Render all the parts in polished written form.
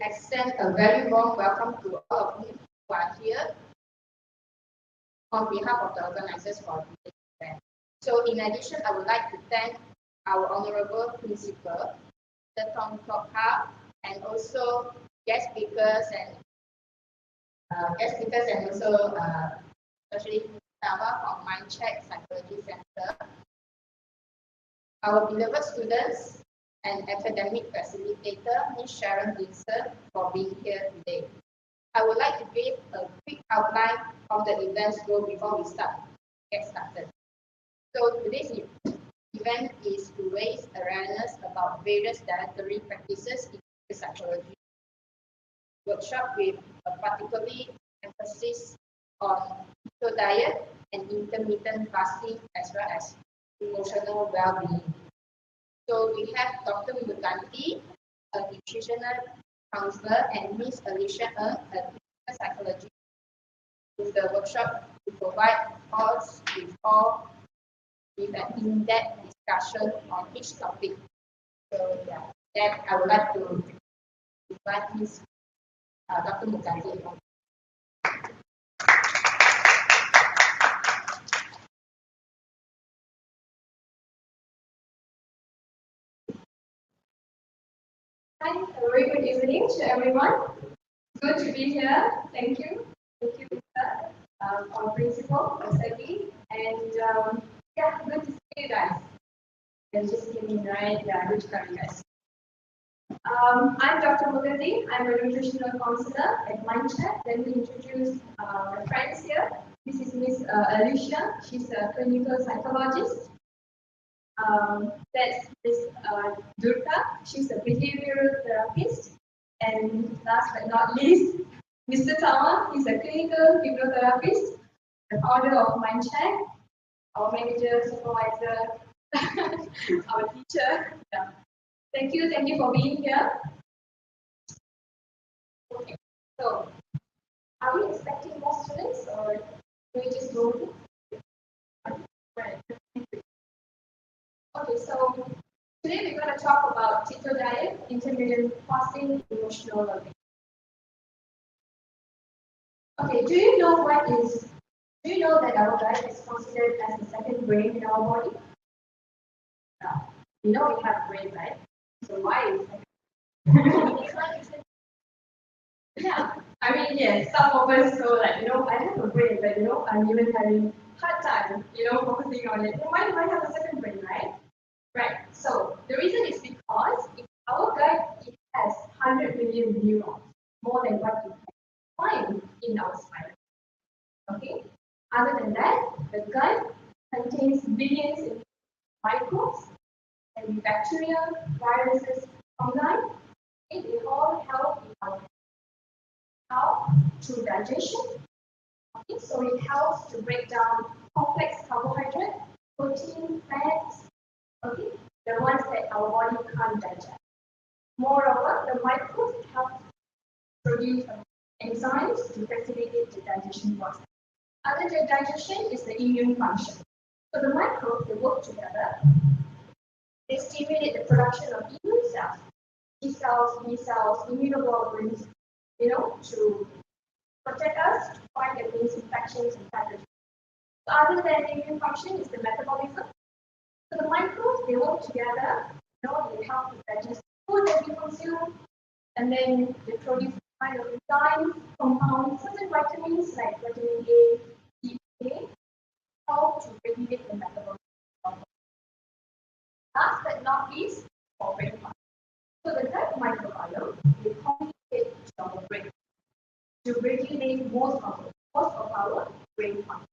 extend a very warm welcome to all of you who are here on behalf of the organizers for this event. So in addition, I would like to thank our Honorable Principal, the Tom Tokha, and also guest speakers and also especially Tava from Mindcheck Psychology Center, our beloved students and academic facilitator, Ms. Sharon Vincent, for being here today. I would like to give a quick outline of the event's goal before we get started. So today's event is to raise awareness about various dietary practices in psychology. Workshop with a particularly emphasis on keto diet and intermittent fasting as well as emotional well-being. So we have Dr. Muganti, a nutritional counselor, and Ms. Alicia Ng, a clinical psychologist, with the workshop to provide us with an in-depth discussion on each topic. So that I would like to invite Ms. Dr. Muganti. Hi, a very good evening to everyone. Good to be here. Thank you. Thank you, Mr. Our principal, Osagi. And good to see you guys. And just kidding, right? Yeah, good to have you guys. I'm Dr. Mugandi. I'm a nutritional counselor at Mindcheck. Let me introduce my friends here. This is Miss Alicia. She's a clinical psychologist. That's Ms. Durga. She's a behavioral therapist. And last but not least, Mr. Tama. He's a clinical hypnotherapist, the founder of Mindcheck, our manager, supervisor, our teacher. Yeah. Thank you for being here. Okay, so are we expecting more students or do we just go in? Right. Okay, so today we're going to talk about keto diet, intermittent fasting, emotional well-being. Okay, do you know that our diet is considered as the second brain in our body? We know we have a brain, right? So why is it? Yeah, I mean, yes, some of us go like, I have a brain, but I'm even having hard time, focusing on it. Then why do I have a second brain, right? Right. So the reason is because in our gut it has 100 million neurons, more than what you can find in our spine. Okay. Other than that, the gut contains billions of microbes and bacteria, viruses, fungi. They all help in our health through digestion. Okay. So it helps to break down complex carbohydrates, protein, fats. Okay, the ones that our body can't digest. Moreover, the microbes help produce enzymes to facilitate the digestion process. Other than digestion is the immune function. So the microbes, they work together. They stimulate the production of immune cells, T cells, B cells, immunoglobulins, to protect us, to fight against infections and pathogens. So other than immune function is the metabolism. So the microbes, they work together, they help to digest food that we consume, and then they produce kind of enzymes, compounds, certain vitamins like vitamin A, EPA, help to regulate the metabolism. Last but not least, for brain function. So the gut microbiome, they communicate to our brain to regulate most of our brain function.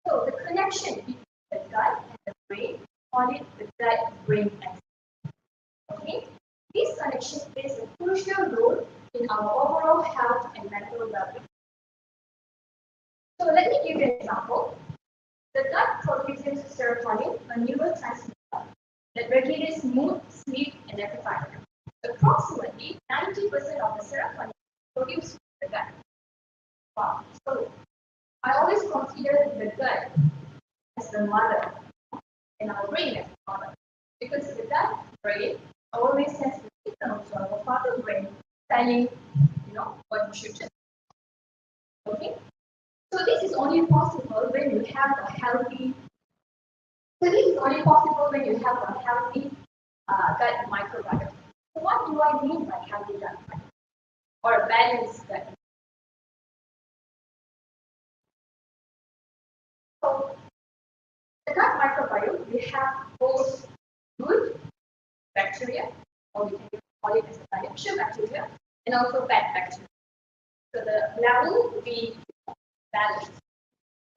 So the connection between the gut and the brain, call it the gut-brain axis. Okay? This connection plays a crucial role in our overall health and mental well-being. So let me give you an example. The gut produces serotonin, a neurotransmitter that regulates mood, sleep, and appetite. Approximately 90% of the serotonin is produced in the gut. Wow. So I always consider the gut as the mother and our brain as the father. Because the gut brain always sends the signal to our father brain telling, what you should do. Okay? So this is only possible when you have a healthy. So this is only possible when you have a healthy gut microbiome. So what do I mean by healthy gut microbiome or a balanced gut? So the gut microbiome, we have both good bacteria, or we can call it as a beneficial bacteria, and also bad bacteria. So the level will be balanced.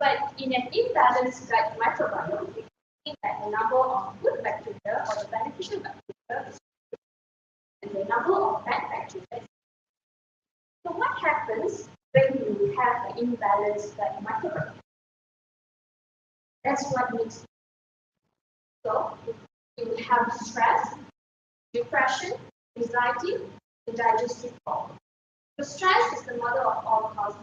But in an imbalanced gut microbiome, we see that the number of good bacteria or the beneficial bacteria is good, and the number of bad bacteria is good. So what happens when you have an imbalanced gut microbiome? That's what makes. So you have stress, depression, anxiety, and digestive problems. So stress is the mother of all causes.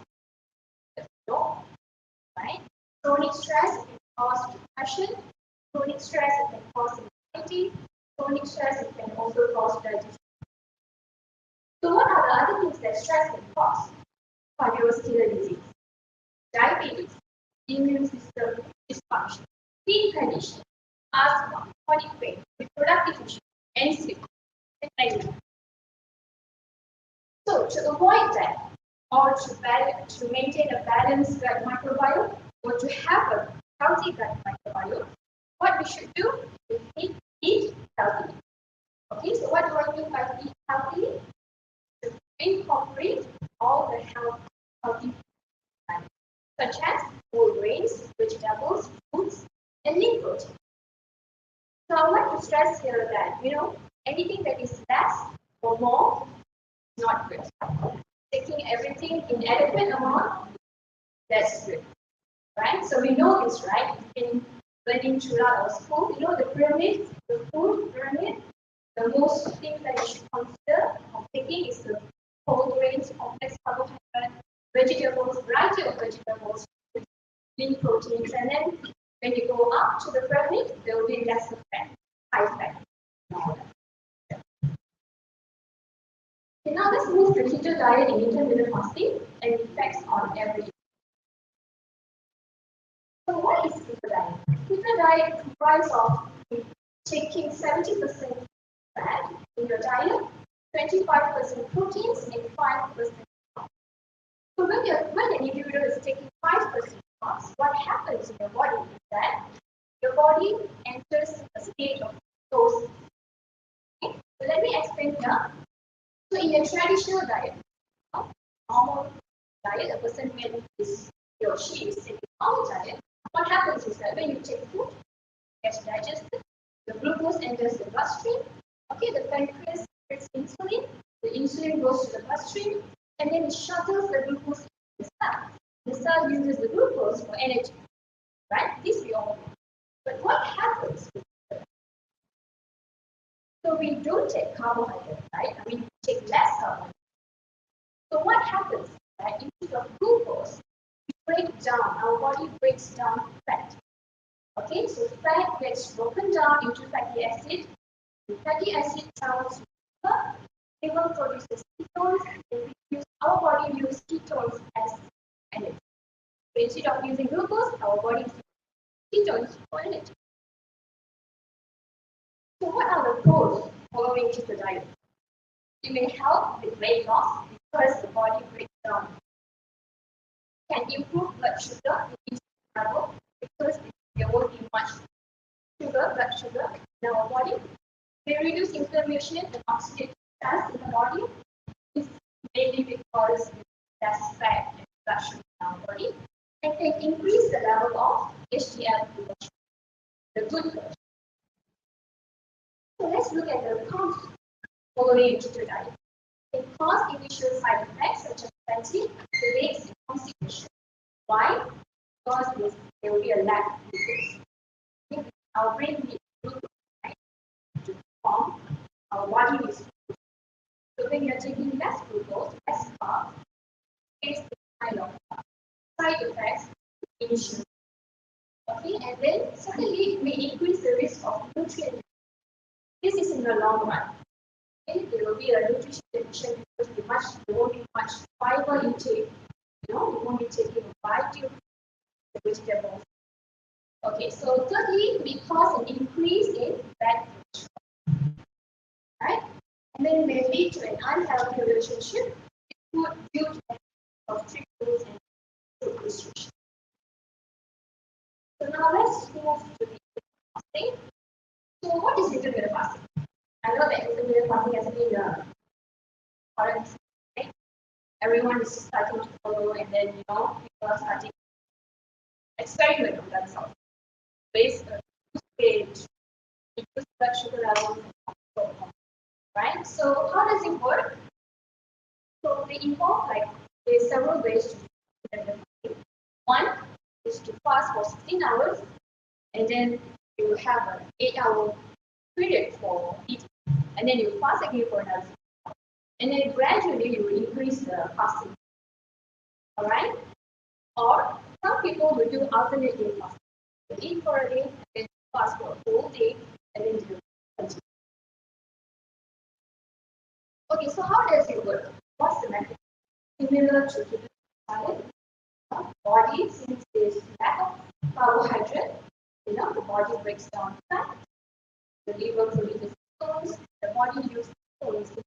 Right? Chronic stress can cause depression. Chronic stress can cause anxiety. Chronic stress can also cause digestive. So what are the other things that stress can cause? Cardiovascular disease, diabetes, immune system dysfunction, skin condition, asthma, chronic pain, reproductive issues, and sleep. So to avoid that, or to maintain a balanced gut microbiome, or to have a healthy gut microbiome, what we should do is eat healthy. Okay, so what do I mean by eat healthy? To incorporate all the healthy foods, such as whole grains, vegetables, fruits, and lean protein. So I would like to stress here that, anything that is less or more is not good. Taking everything in adequate amount, that's good. Right? So we know this, right? We've been learning throughout our school. The pyramid, the food pyramid, the most things that you should consider of taking is the whole grains, complex carbohydrates, vegetables, variety of vegetables, lean proteins, and then when you go up to the pyramid, there will be less fat, high fat. Okay, now let's move to keto diet and intermittent fasting and effects on every. So what is keto diet? Keto diet comprises of taking 70% fat in your diet, 25% proteins, and 5% carbs. So when an individual is taking 5% carbs, what happens in your body is that your body enters a state of ketosis. Okay? So let me explain here. So in a traditional diet, normal diet, a person when he or she is taking normal diet, what happens is that when you take food, it gets digested, the glucose enters the bloodstream, okay, the pancreas secretes insulin, the insulin goes to the bloodstream, and then it shuttles the glucose into the cell. The cell uses the glucose for energy, right? This we all know. But what happens with so we don't take carbohydrates, right? I mean, we take less carbohydrates. So what happens, right? Instead of glucose, we break down, our body breaks down fat. Okay, so fat gets broken down into fatty acid. The fatty acid travels to liver. Liver produces ketones, and our body uses ketones as energy. So instead of using glucose, our body uses ketones for energy. So what are the pros following keto diet? It may help with weight loss because the body breaks down. It can improve blood sugar level because there won't be much blood sugar in our body. They reduce inflammation and oxidative stress in the body. This is mainly because there's fat and blood sugar in our body. And can increase the level of HDL the good blood. So let's look at the cons following keto diet. It causes initial side effects such as fatigue, headaches, and constipation. Why? Because there will be a lack of glucose. Our brain needs glucose, right, to form our body needs glucose. So when you're taking less glucose, less carbs, face the kind of side effects initially. Okay, and then secondly, it may increase the risk of nutrient. This is in the long run. Okay, there will be a nutrition deficiency because there won't be much fiber intake. You won't be taking a variety of vegetables. Okay, so thirdly, we cause an increase in bad cholesterol, right? And then may lead to an unhealthy relationship with food due to the of strict rules and food restrictions. So now let's move to the fasting. So what is intermittent fasting? I know that intermittent fasting has been current, right? Everyone is starting to follow, and then people are starting to experiment on themselves based on stage, reduce blood sugar levels, and so on. Right? So how does it work? So they involve there's several ways to do intermittent fasting. One is to fast for 16 hours, and then you have an 8-hour period for eating, and then you fast again for another 6 hours, and then gradually you will increase the fasting. All right? Or some people will do alternate day fasting. They eat for a day, and then fast for a whole day, and then do continue. Okay, so how does it work? What's the method? Similar to keto diet, body, since there's lack of carbohydrate, the body breaks down fat, the liver produces ketones, the body uses ketones to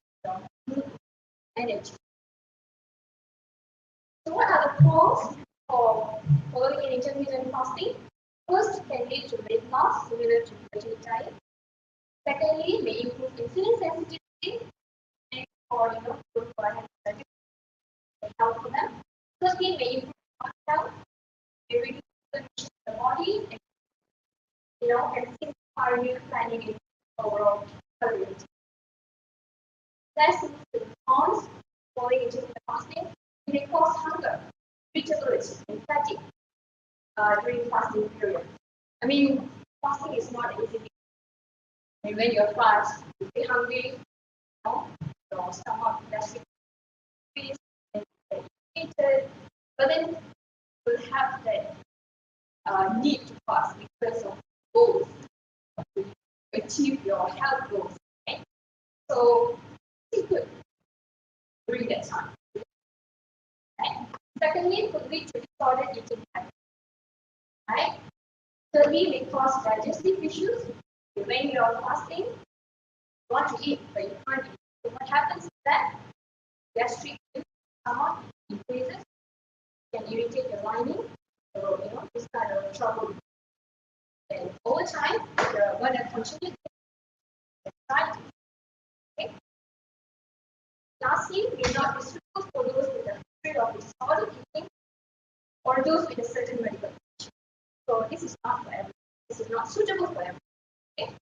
break down energy. So what are the pros for following an intermittent fasting? First, can lead to weight loss similar to keto diet. Secondly, may improve insulin sensitivity and good for health help for them. Thirdly, may improve heart health, may reduce inflammation in the body, and can simplify meal planning and overall health. Let's move to the cons following intermittent fasting. It may cause hunger, irritability, and fatigue during fasting period. I mean, fasting is not easy. I mean, when you're fast, you feel hungry, your stomach gastric increase, and irritated, but then you will have that need to fast because of goals to achieve your health goals. Okay? So it's good during that time. Right? Secondly, could lead to disordered eating habits. Right? Thirdly, may cause digestive issues. When you are fasting, you want to eat, but you can't eat. So what happens is that gastric stomach increases, can irritate the lining, so this kind of trouble. And over time, you're going to continue to anxiety. Okay? Lastly, may not be suitable for those with a history of disordered eating or those with a certain medical condition. So this is not for everyone. This is not suitable for everyone. Okay?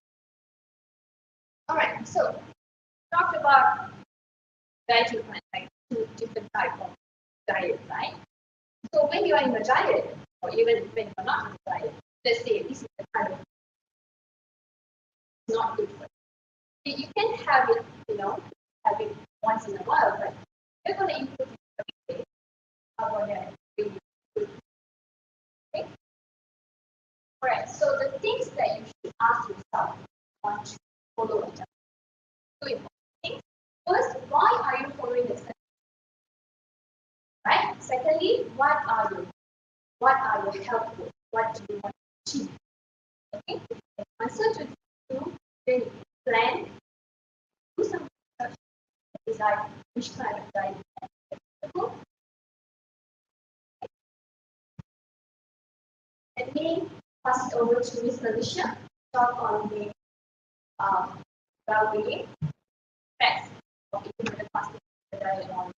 All right. So talked about dietary plan, like 2 different types of diet, right? So when you are in a diet, or even when you're not in a diet, let's say this is the kind of not good for you. You can have it, have it once in a while, but you're going to improve it every day. How about that? Really good. Okay? All right. So the things that you should ask yourself want to follow a diet. Two important things. First, why are you following this? Right? Secondly, what are your health goals? What do you want to achieve? Okay? And answer to these two, then you plan, do some research, decide which kind of diet you can. Let me pass it over to Ms. Alicia to talk on the well-being effects of intermittent fasting diet on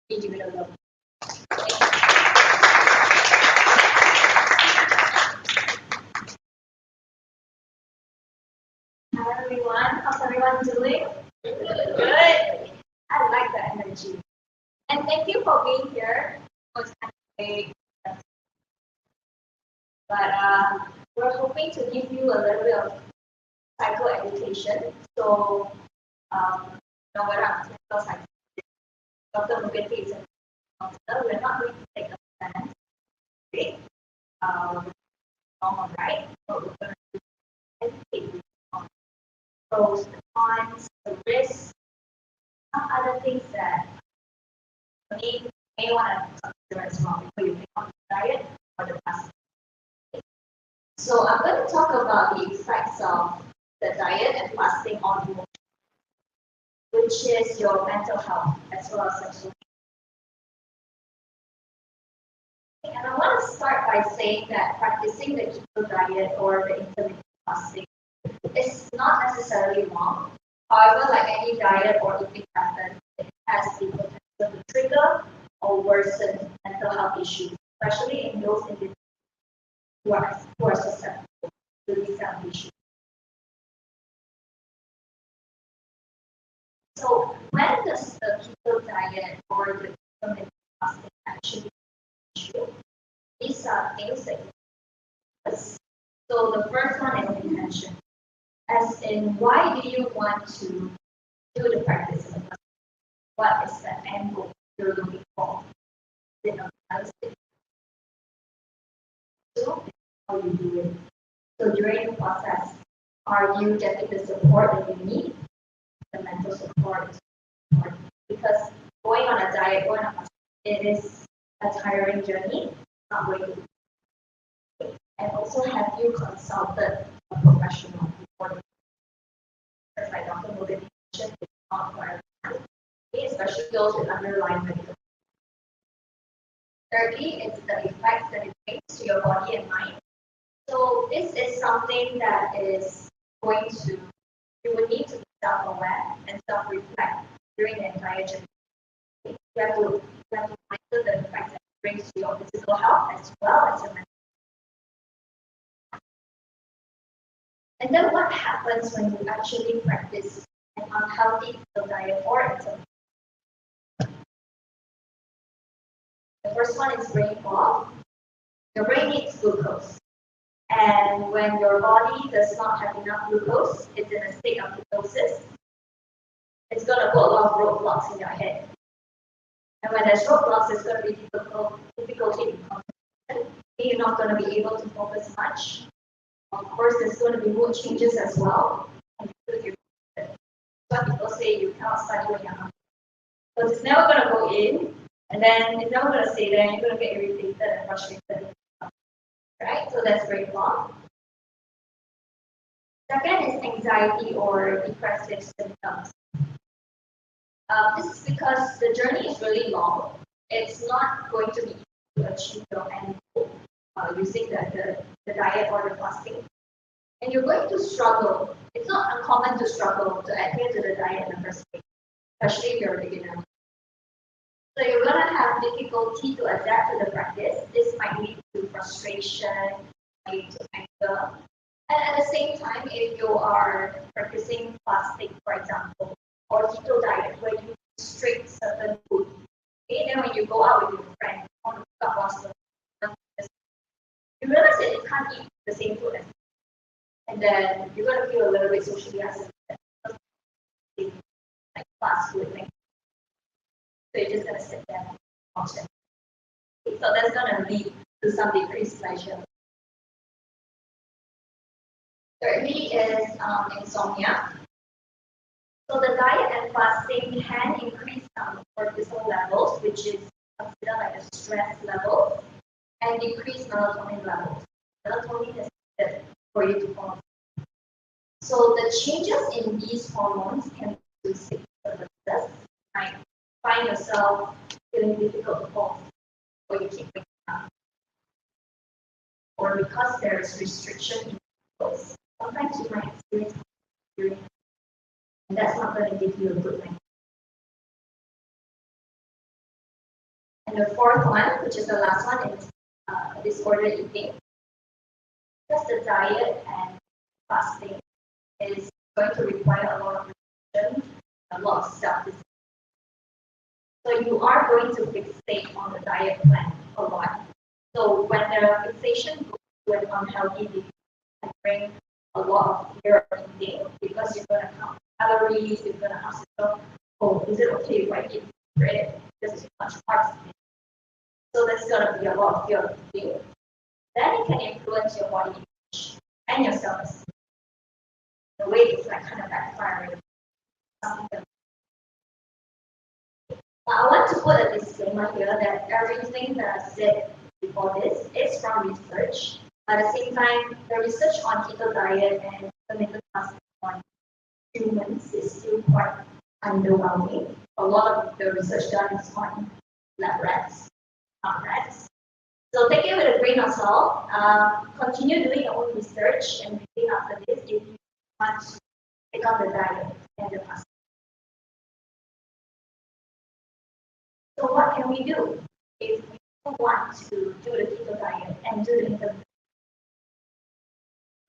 individual level. Hi everyone, how's everyone doing? Good. I like the energy. And thank you for being here. It was kind of late, but we're hoping to give you a little bit of cycle education. So, whether I'm clinical psychologist, Dr. Mugati is a counselor, we're not going to take a stance today. Wrong or right, but we're going to educate you on pros, the cons, the risks, some other things that you may want to consider as well before you pick on the diet or the fasting. So I'm going to talk about the effects of the diet and fasting on emotion, which is your mental health as well as sexual. And I want to start by saying that practicing the keto diet or the intermittent fasting is not necessarily wrong. However, like any diet or eating pattern, it has the potential to trigger or worsen mental health issues, especially in those individuals who are susceptible to these kind of issues. So when does the keto diet or the intermittent fasting actually issue? These are things that you discuss. So the first one is intention. As in, why do you want to do the practice? What is the end goal you're looking for? Is it unrealistic? So how you do it. So during the process, are you getting the support that you need? The mental support is important because going on a diet, going on a it is a tiring journey. It's not going to be. And also, have you consulted a professional before? Because like Dr. Morgan mentioned, it's not for everyone, especially those with underlying medical. Thirdly, it's the effects that it brings to your body and mind. So this is something that is going to, you would need to be self-aware and self-reflect during the entire journey. You have to monitor the effects that it brings to your physical health as well as your mental. And then what happens when you actually practice an unhealthy diet or intermittent? The first one is brain fog. Your brain needs glucose. And when your body does not have enough glucose, it's in a state of ketosis. It's going to put a lot of roadblocks in your head. And when there's roadblocks, it's going to be difficulty in concentration. You're not going to be able to focus much. Of course, there's going to be mood changes as well. Some people say you cannot study when you're hungry. Because it's never going to go in, and then it's never going to stay there, and you're going to get irritated and frustrated. Right? So that's brain fog. Second is anxiety or depressive symptoms. This is because the journey is really long. It's not going to be easy to achieve your end goal using the diet or the fasting. And you're going to struggle. It's not uncommon to struggle to adhere to the diet in the first place, especially if you're a beginner. So you're going to have difficulty to adapt to the practice. This might lead to frustration, might lead to anger. And at the same time, if you are practicing fasting, for example, or keto diet, where you restrict certain food, okay, then when you go out with your friend, on the pasta, you realize that you can't eat the same food as, and then you're going to feel a little bit socially isolated, like fast food, like, so you're just going to sit there and watch it. Okay, so that's going to lead to some decreased pleasure. Thirdly is insomnia. So the diet and fasting can increase cortisol levels, which is considered like a stress level, and decrease melatonin levels. Melatonin is needed for you to fall. So the changes in these hormones can lead to sleep disturbances. You might find yourself feeling difficult to fall, or you keep waking up, or because there is restriction in glucose, sometimes you might experience during, and that's not going to give you a good night. And the fourth one, which is the last one, is disordered eating. Because the diet and fasting is going to require a lot of reflection, a lot of self-discipline. So you are going to fixate on the diet plan a lot. So when the fixation goes to an unhealthy diet, it brings a lot of fear of eating because you're going to count calories, you're going to ask yourself, oh, is it okay if I eat bread? There's too much carbs in it. So there's going to be a lot of fear of eating. Then it can influence your body image and your self-esteem. The way it's like kind of backfiring. Now I want to put a disclaimer. disclaimer here that everything that I said before this is from research. At the same time, the research on keto diet and intermittent fasting on humans is still quite underwhelming. A lot of the research done is on lab rats, not rats. So take it with a grain of salt. Continue doing your own research and reading after this if you want to take on the diet and the fasting. So what can we do if we want to do the keto diet and do the intermittent?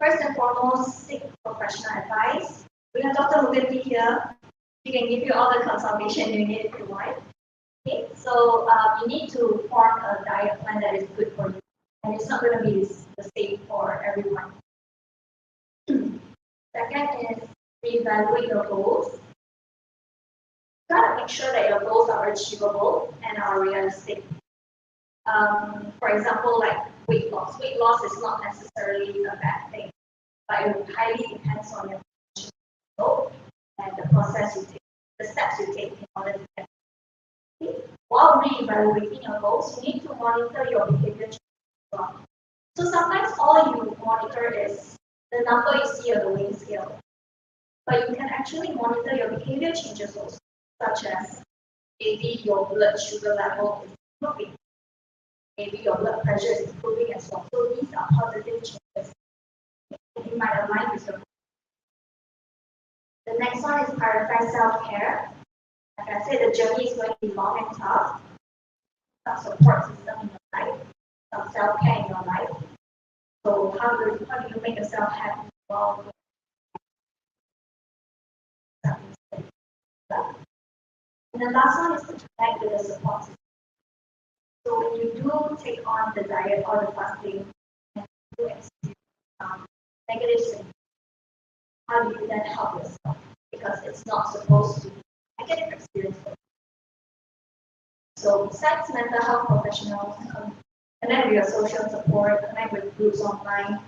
First and foremost, seek professional advice. We have Dr. Mugati here. She can give you all the consultation you need if you want. Okay, so you need to form a diet plan that is good for you, and it's not going to be the same for everyone. Second is reevaluate your goals. You gotta make sure that your goals are achievable and are realistic. For example, like weight loss. Weight loss is not necessarily a bad thing, but it highly depends on your goal and the process you take, the steps you take in order to get it. While re-evaluating your goals, you need to monitor your behavior change as well. So sometimes all you monitor is the number you see on the weighing scale, but you can actually monitor your behavior changes also, such as maybe your blood sugar level is improving, maybe your blood pressure is improving as well. So these are positive changes. It might align with your. The next one is prioritize self-care. Like I said, the journey is going to be long and tough. Some support system in your life, some self-care in your life. So how do you make yourself happy while and the last one is to connect with the support system. So when you do take on the diet or the fasting and you experience negative symptoms, how do you then help yourself? Because it's not supposed to be a negative experience. So besides mental health professionals, connect with your social support, connect with groups online.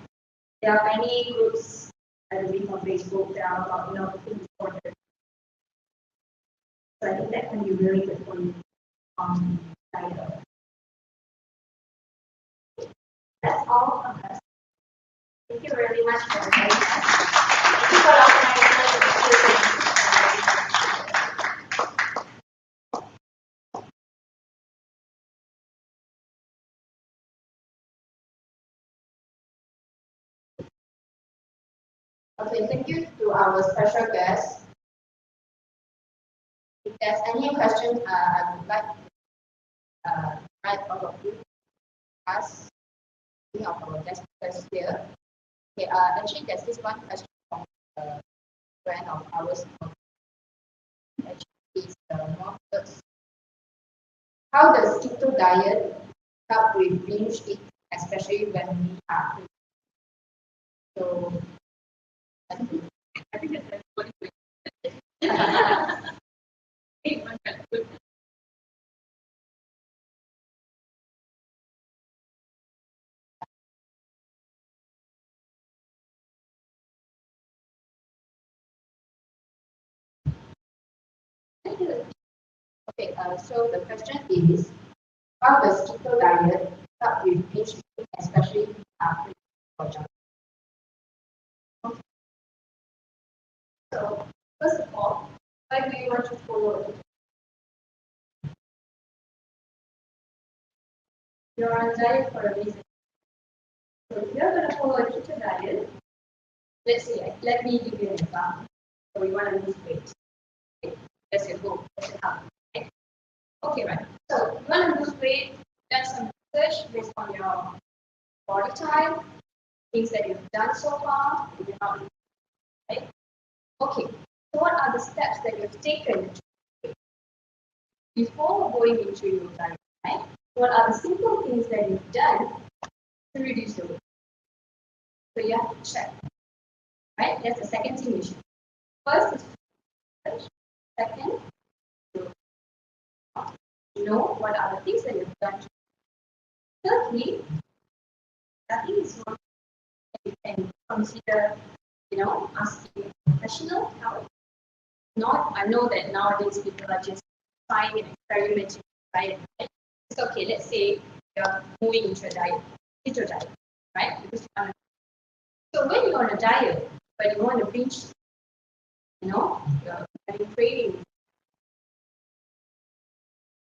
There are many groups, I believe, on Facebook that are about things for this. So I think that can be really good for you on diet. That's all from us. Thank you very much for joining us. Thank you for organizing the Okay, thank you to our special guest. If there's any question, I would like to invite all of you to ask any of our guest speakers here. Okay, actually, there's this one question from a friend of ours. Actually, is Northwoods. How does keto diet help with binge eating, especially when we are hungry? So, I think that's what Okay, so the question is, how does keto diet help with binge eating, especially after for junk? Okay. So first of all, why do you want to follow it? You're on diet for a reason. So if you're going to follow a keto diet, let's say, let me give you an example. So you want to lose weight. Okay. That's your goal. That's your target. Okay. Okay, right. So you want to lose weight, done some research based on your body type, things that you've done so far, you're not right? Okay. So what are the steps that you've taken before going into your diet, right? What are the simple things that you've done to reduce the weight? So you have to check, right? That's the second thing you should. First is research. Second, you know what are the things that you've done. Thirdly, nothing is wrong. You can consider, asking professional help. Not, I know that nowadays people are just trying and experimenting diet, right? It's okay, let's say you're moving into a diet, keto diet, right? So when you're on a diet, but you want to binge, you're having cravings.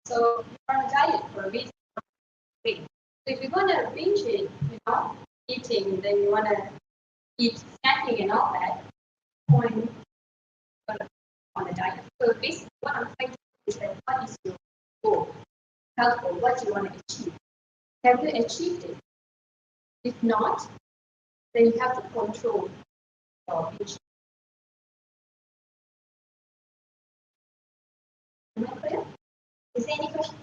So you're on a diet for a reason. So if you're going to binge it, eating, then you want to eat snacking and all that, point on a diet. So basically what I'm trying to do is that what is your goal? Health goal, what do you want to achieve? Have you achieved it? If not, then you have to control your binge. Am I clear? Is there any question?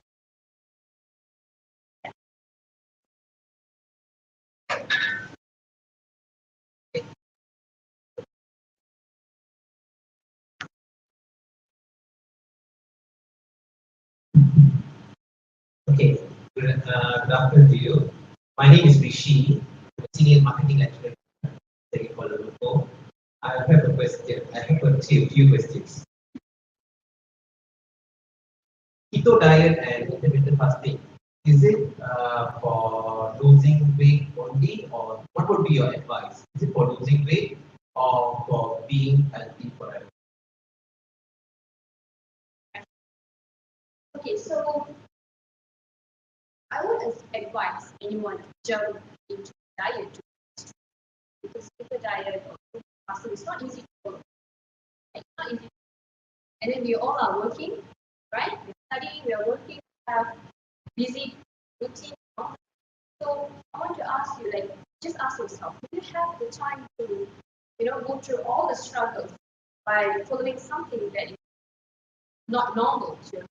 Okay, good afternoon to you. My name is Rishi, I'm a senior marketing lecturer at Kuala Lumpur. I have a question. I have a few questions. Keto diet and intermittent fasting, is it for losing weight only, or what would be your advice? Is it for losing weight or for being healthy forever? Okay, so I would advise anyone to jump into diet because keto diet or fasting is not easy to follow. It's not easy. And then we all are working, right? We're studying, we're working, we have busy routine. So I want to ask you, just ask yourself, do you have the time to, go through all the struggles by following something that is not normal to you?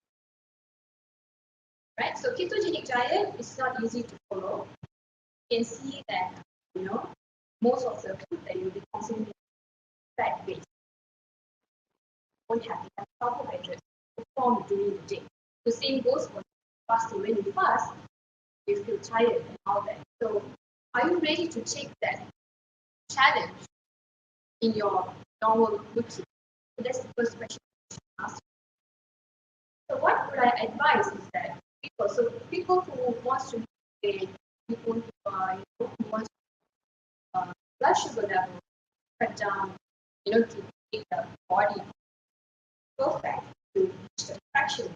Right? So ketogenic diet is not easy to follow. You can see that, most of the food that you'll be consuming is fat-based. Won't have enough carbohydrates to form during the day. The same goes for fasting. When you fast, you feel tired and all that. So are you ready to take that challenge in your normal routine? So that's the first question you should ask. So what would I advise is that people who want to gain, people who want blood sugar level cut down, to make the body perfect to reach the fraction.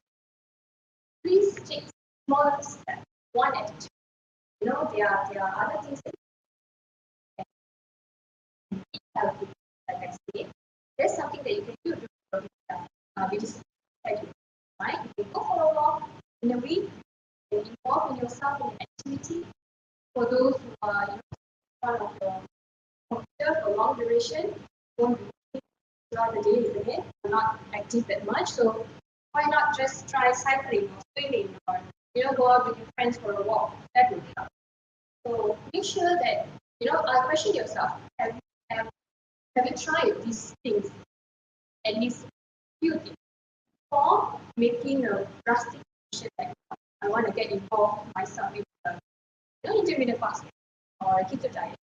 Please take smaller steps, one at a time. There are other things that you can eat healthy, like I said. There's something that you can do to be disciplined, right? You can go for a walk in a week, you can involve yourself in an activity. For those who are in front of your computer for long duration, won't be throughout the day, isn't it? You're not active that much, so why not just try cycling or swimming or go out with your friends for a walk? That would help. So make sure that question yourself: have you tried these things at least few things before making a drastic decision like I want to get involved myself in intermittent fasting or keto diet?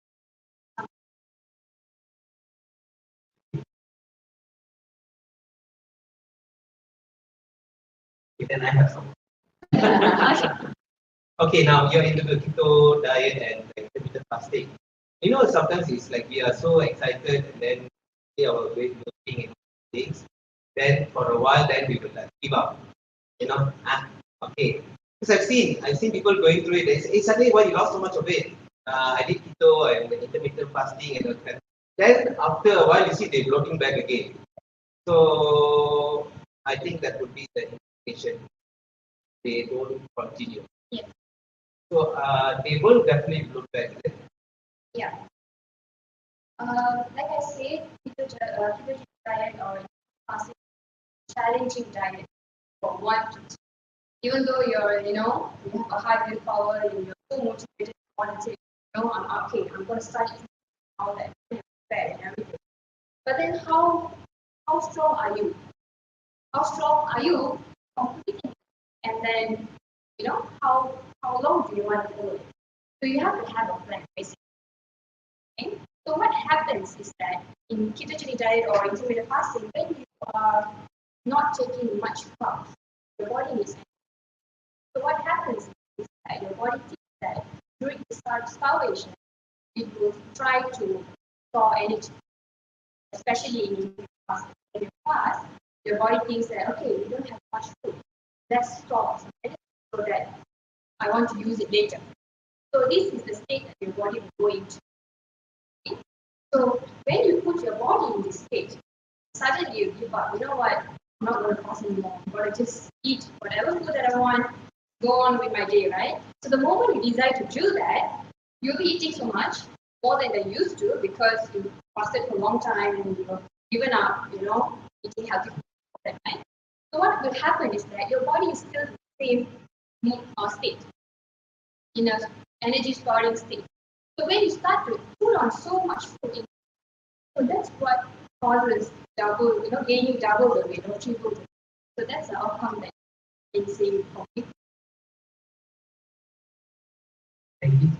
Then I have some. Okay, now you're into the keto diet and intermittent fasting. Sometimes it's like we are so excited and then see our weight looking and things. Then for a while, then we will give up. Okay. Because I've seen people going through it. They say, hey, suddenly why you lost so much of weight? I did keto and intermittent fasting and all that. Then after a while, you see they're bloating back again. So I think that would be the indication they don't continue. Yeah. So they will definitely look back. Yeah. Like I said, keto diet or fasting challenging diet for one to two. Even though you have a high willpower and you're so motivated to want to take, I'm okay, I'm going to start eating all that fat and everything. But then how strong are you? How strong are you completing? And then, how long do you want to do it? So you have to have a plan, basically. Okay? So what happens is that in ketogenic diet or intermittent fasting, when you are not taking much carbs, your body is So what happens is that your body thinks that during the starvation, it will try to store energy, especially in fast. When you fast, your body thinks that okay, we don't have much food, let's store some energy so that I want to use it later. So this is the state that your body will go into. Okay? So when you put your body in this state, suddenly you give up. You know what? I'm not going to fast anymore. I'm going to just eat whatever food that I want, go on with my day, right? So the moment you decide to do that, you'll be eating so much more than they used to because you fasted for a long time and you've given up, eating healthy food all that time. So what will happen is that your body is still in the same state, in a energy storing state. So when you start to put on so much food, so that's what causes double, gaining double the weight or triple the weight. So that's the outcome that in seeing for people. Thank you.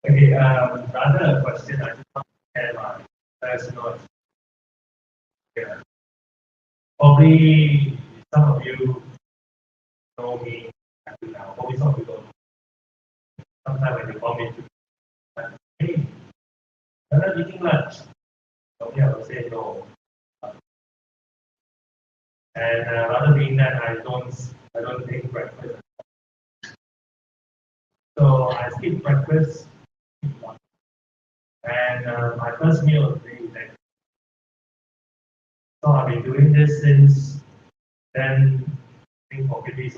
Okay, rather a question. I just want to share my personal experience. Probably some of you know me until now. Probably some of you don't. Sometimes when you call me to hey, I'm not eating lunch. Probably I will say no. And rather being that I don't take breakfast. So I skip breakfast, and my first meal is really late. So I've been doing this since then, I think for pretty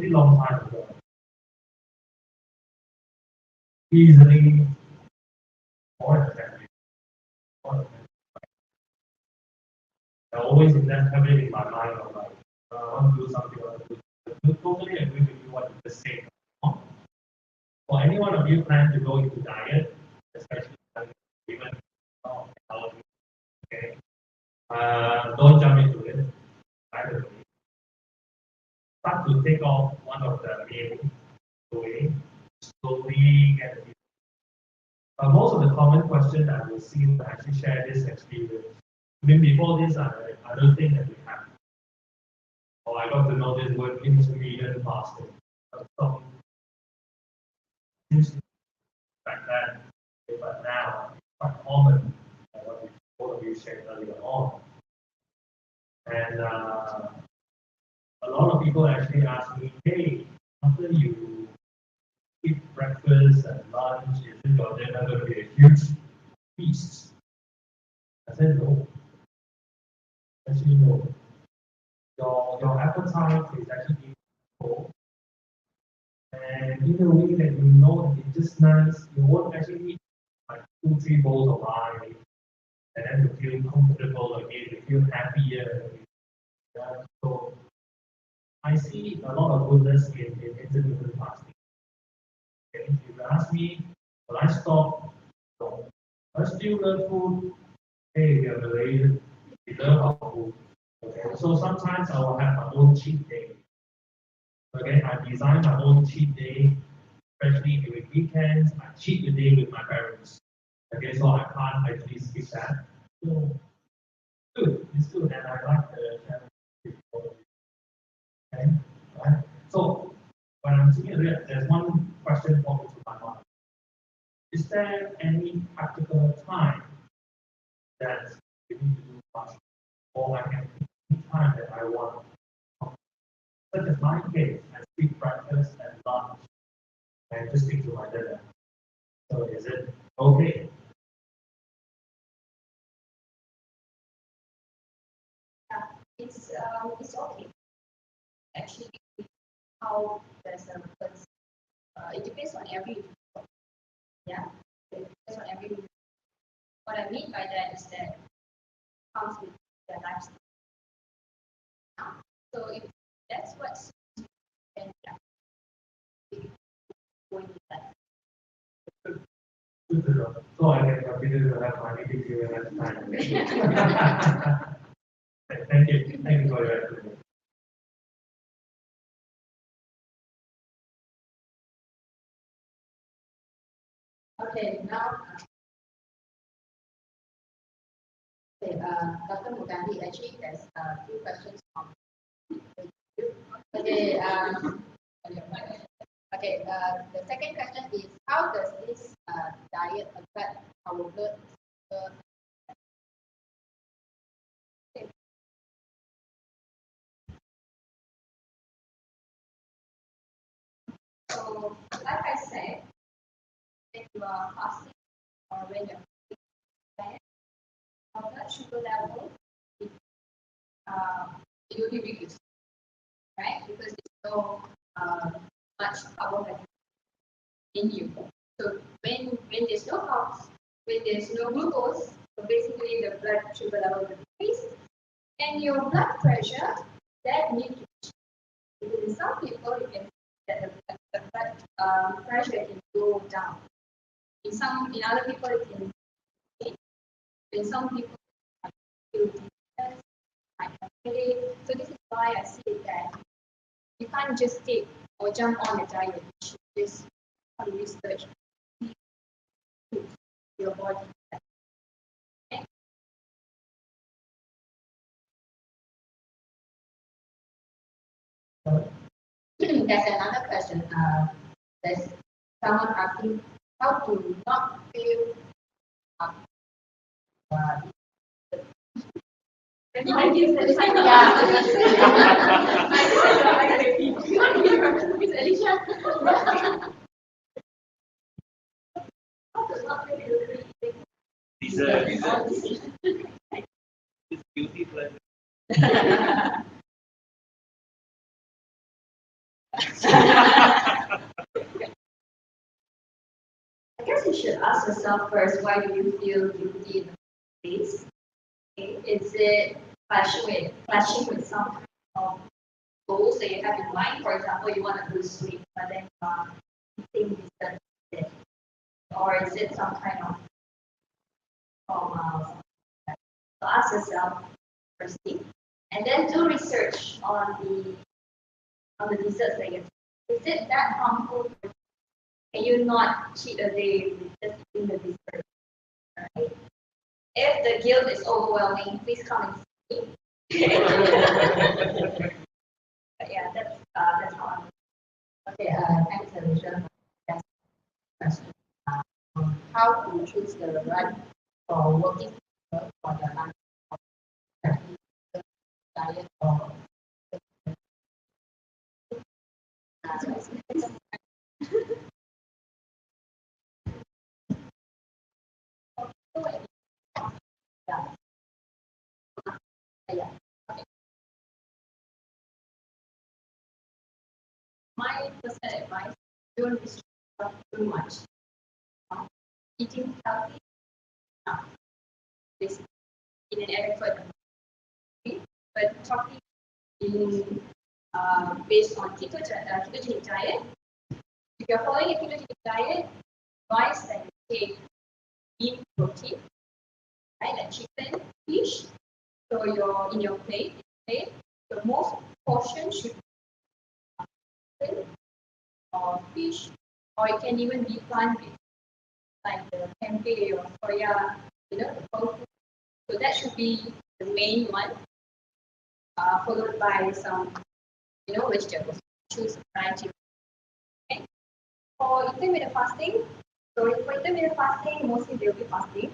long time ago. Easily more than 10 years. More than 10 years. I always have it in my mind of like, I want to do something, I want to do. I totally agree with you what you just said. For any one of you plan to go into diet, especially even healthy, okay, don't jump into it. Either way. Start to take off one of the meals away, slowly get it. Most of the common questions I will see will actually share this experience. I mean, before this, I don't think that we have. Or I got to know this word intermittent fasting. Some like that, but now it's quite common. What both of you shared earlier on, and a lot of people actually ask me, "Hey, after you eat breakfast and lunch, is your dinner going to be a huge feast?" I said, "No. Actually, no. Your appetite is actually full, and in a way that you know that it's just nice, you won't actually eat like 2, 3 bowls of rice, and then you feel comfortable again, you feel happier." Yeah. So I see a lot of goodness in intermittent fasting. Okay? If you ask me, will I stop? No. I still love food. Hey, we are Malaysian. We love our food. Okay. So sometimes I will have my own cheat day. Okay, I design my own cheat day, especially during weekends. I cheat the day with my parents. Okay, so I can't actually skip that. So good, it's good, and I like the challenge. Okay, right. So when I'm sitting here, there's one question popping to my mind. Is there any practical time that you need to do fasting, or I can pick any time that I want? Such as my case, I skip breakfast and lunch and just stick to my dinner. So is it okay? Yeah, it's okay. Actually, how there's a it depends on every yeah. It depends on every. What I mean by that is that it comes with their lifestyle. So if that's what suits you, then yeah, you go into that. Good to know. So I can continue to have my meetings here at time. Thank you. Thank you for your explanation. Okay, now, Dr. Mugandi, actually, there's a few questions from you. Okay, the second question is, how does this diet affect our blood sugar? Okay. So, like I said, when you are fasting or when you're diet, our blood sugar level uh, It will be reduced, right? Because there's no much carbohydrate in you. So when there's no carbs, when there's no glucose, so basically the blood sugar level will decrease, and your blood pressure that needs to change. Because in some people you can see that the blood pressure can go down. In other people it can change. In some people it feel dizziness, might have headache. So this is why I say that you can't just take or jump on a diet. You should just do research your body. Okay? There's another question. There's someone asking how to not feel uh, I guess that's like, you want to hear Miss Alicia? How to not feel Dessert. It's guilty pleasure. I guess you should ask yourself first, why do you feel guilty in the first place? Okay. Is it clashing with some kind of goals that you have in mind? For example, you want to lose weight, but then you are eating dessert instead. Or is it some kind of trauma? So ask yourself firstly, and then do research on the desserts that you take. Is it that harmful? Can you not cheat a day with just eating the dessert? Right? If the guilt is overwhelming, please come and see me. But yeah, that's how I'm. Okay, thanks, Alicia. That's the question. How to choose the right for working people for the life diet or yeah. Okay. My personal advice: don't restrict yourself too much. Eating healthy enough, basically, in an adequate amount. Okay? But talking in based on ketogenic diet, if you're following a ketogenic diet, advice that you take lean protein, right, like chicken, fish. So in your plate, the most portion should be chicken or fish, or it can even be plant-based, like the tempeh or soya, the tofu. So that should be the main one, followed by some, vegetables. Choose a variety. Okay. For intermittent fasting, for intermittent fasting, mostly they'll be fasting.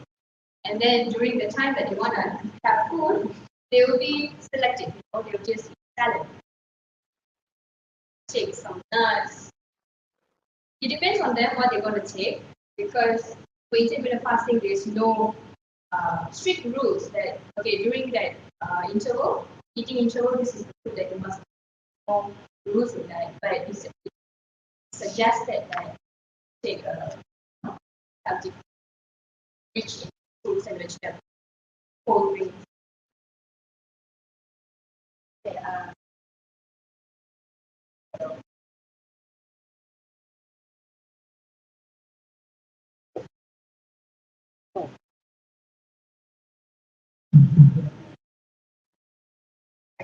And then during the time that they want to have food, they will be selective. They'll just eat salad, take some nuts. It depends on them what they're going to take, because for intermittent fasting, there's no strict rules that, okay, during that eating interval, this is the food that you must eat. No rules in that, but it's suggested that take a healthy, rich in fruits and vegetables, whole grains. Okay,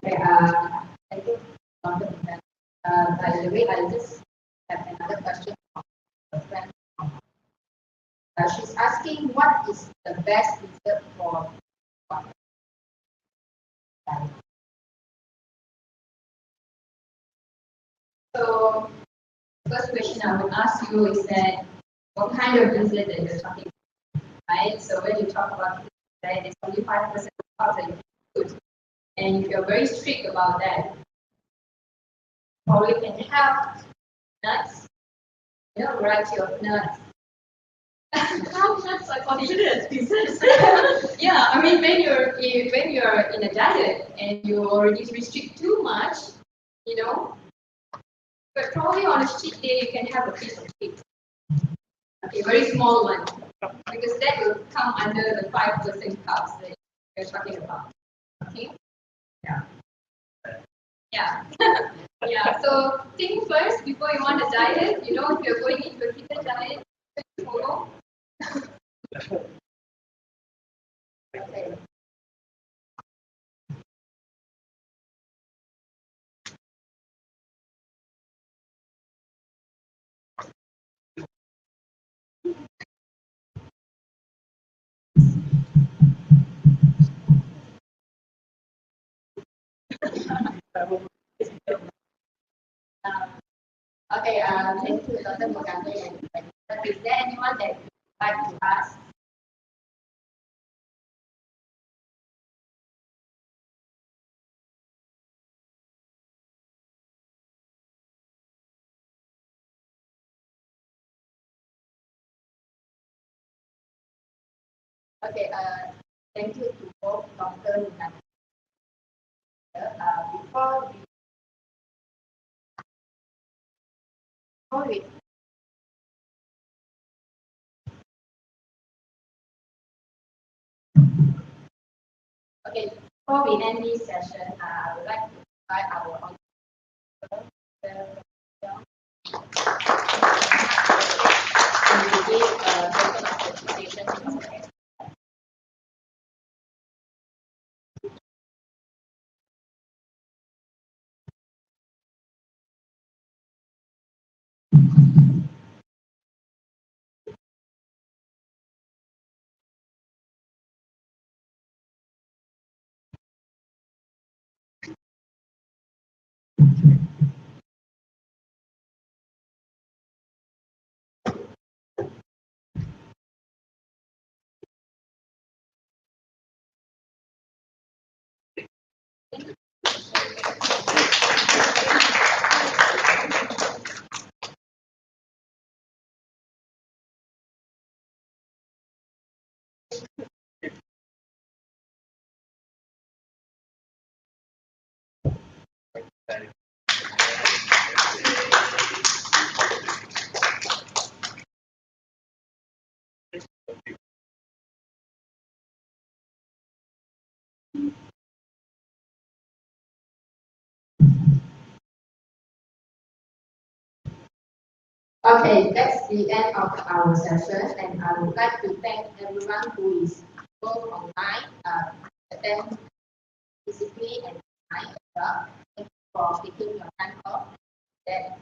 okay, I think by the way, I just have another question from a friend. She's asking what is the best dessert for diet. So, first question I would ask you is that what kind of dessert that you're talking about, right? So when you talk about that, it's only 5% of carbs that you can put. And if you're very strict about that, probably can have nuts, variety of nuts. How nuts are considered desserts? Yeah, I mean when you're in a diet and you already restrict too much, but probably on a cheat day you can have a piece of cake. Okay, very small one. Because that will come under the 5% carbs that you're talking about. Okay? Yeah. Yeah. Yeah. So think first before you want a diet, if you're going into a keto diet, follow. Okay. Okay, thank you, Dr. Mogande. But is there anyone that would like to ask? Okay, thank you to both Dr. Mogande. Before we Okay, before we end this session, I would like to invite our audience to give a token of participation to our guests. Okay, that's the end of our session, and I would like to thank everyone who is both online, attend physically and online as well. Thank you for taking your time off. That